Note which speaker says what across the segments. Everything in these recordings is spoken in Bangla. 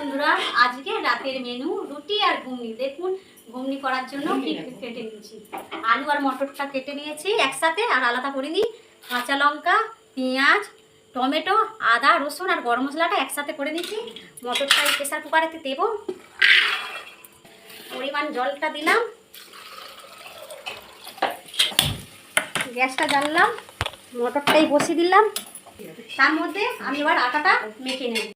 Speaker 1: বন্ধুরা, আজকে রাতের মেনু রুটি আর ঘুগনি। দেখুন ঘুগনি করার জন্য কি কেটে নিয়েছি। আলু আর মটরটা কেটে নিয়েছি একসাথে, আর আলাদা করে নিই। কাঁচা লঙ্কা, পেঁয়াজ, টমেটো, আদা, রসুন আর গরম মশলাটা একসাথে করে নিচ্ছি। মটরটা প্রেসার কুকারেতে দেবো। পরিমাণ জলটা দিলাম, গ্যাসটা জ্বাললাম, মটরটাই বসিয়ে দিলাম। তার মধ্যে আমি এবার আটাটা মেখে নেব।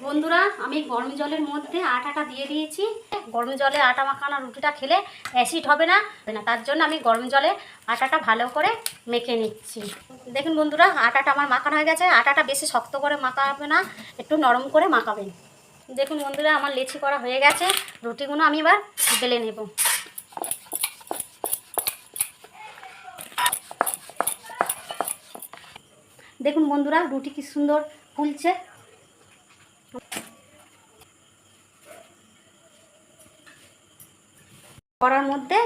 Speaker 1: বন্ধুরা, আমি গরম জলের মধ্যে আটাটা দিয়ে দিয়েছি। গরম জলে আটা মাখানো রুটিটা খেলে অ্যাসিড হবে না, তার জন্য আমি গরম জলে আটাটা ভালো করে মেখে নিচ্ছি। দেখুন বন্ধুরা, আটাটা আমার মাখানো হয়ে গেছে। আটাটা বেশি শক্ত করে মাখাবে না, একটু নরম করে মাখাবেন। দেখুন বন্ধুরা, আমার লেচি করা হয়ে গেছে। রুটিগুলো আমি এবার বেলে নেব। দেখুন বন্ধুরা, রুটি কি সুন্দর ফুলছে। কড়ার মধ্যে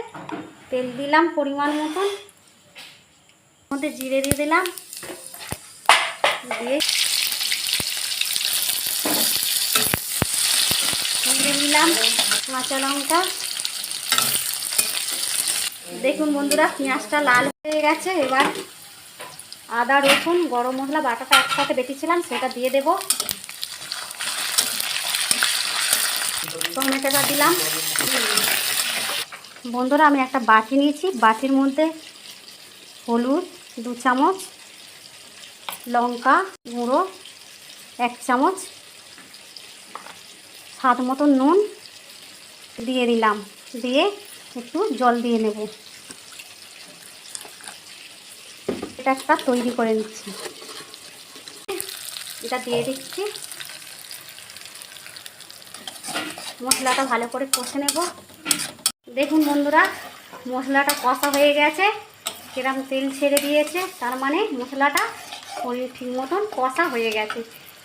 Speaker 1: তেল দিলাম পরিমাণ মতন, মধ্যে জিরে দিয়ে দিলাম, দিয়ে দিলাম কাঁচা লঙ্কা। দেখুন বন্ধুরা, পেঁয়াজটা লাল হয়ে গেছে। এবার আদা, রসুন, গরম মশলা বাটাটা একসাথে বেটেছিলাম সেটা দিয়ে দেব। টমেটোটা দিলাম। বন্ধুরা, আমি একটা বাটি নিয়েছি, বাটির মধ্যে হলুদ 2 চামচ, লঙ্কা গুঁড়ো 1 চামচ, স্বাদ মতো নুন দিয়ে দিলাম, দিয়ে একটু জল দিয়ে নেব। এটা একটা তৈরি করে নিচ্ছি, এটা দিয়ে দিচ্ছি। মশলাটা ভালো করে কষে নেব। দেখুন বন্ধুরা, মশলাটা কষা হয়ে গেছে, কিরম তেল ছেড়ে দিয়েছে, তার মানে মশলাটা ঠিক মতন কষা হয়ে গেছে।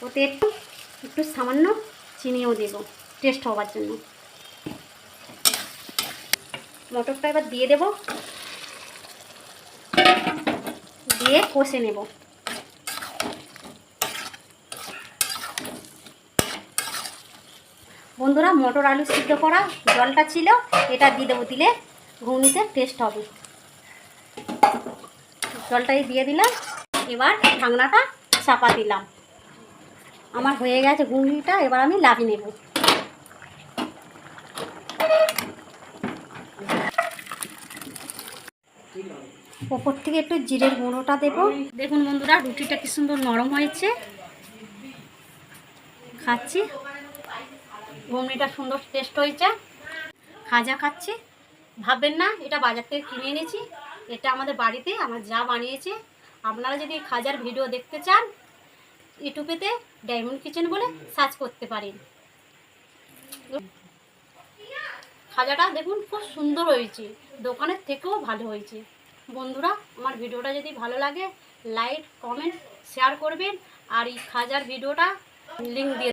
Speaker 1: ওতে একটু সামান্য চিনিও দেব টেস্ট হওয়ার জন্য। মটরটা এবার দিয়ে দেব, দিয়ে কষে নেব। বন্ধুরা, মটর আলু সিদ্ধ করা জলটা ছিল, এটা দিয়ে দেবো, দিলে ঘুগনিতে টেস্ট হবে। জলটাই দিয়ে দিলাম। এবার ঢাকনাটা চাপা দিলাম। আমার হয়ে গেছে ঘুগনিটা, এবার আমি লাভিয়ে নেব। ওপর থেকে একটু জিরের গুঁড়োটা দেবো। দেখুন বন্ধুরা, রুটিটা কি সুন্দর নরম হয়েছে। খাচ্ছি, ঘুগনিটা সুন্দর টেস্ট হয়েছে। খাজা খাচ্ছি। ভাববেন না এটা বাজার থেকে কিনে এনেছি, এটা আমাদের বাড়িতে আমার যা বানিয়েছে। আপনারা যদি খাজার ভিডিও দেখতে চান, ইউটিউবেতে ডায়মন্ড কিচেন বলে সার্চ করতে পারেন। খাজাটা দেখুন খুব সুন্দর হয়েছে, দোকানের থেকেও ভালো হয়েছে। বন্ধুরা, আমার ভিডিওটা যদি ভালো লাগে লাইক, কমেন্ট, শেয়ার করবেন। আর এই খাজার ভিডিওটা লিঙ্ক দিয়ে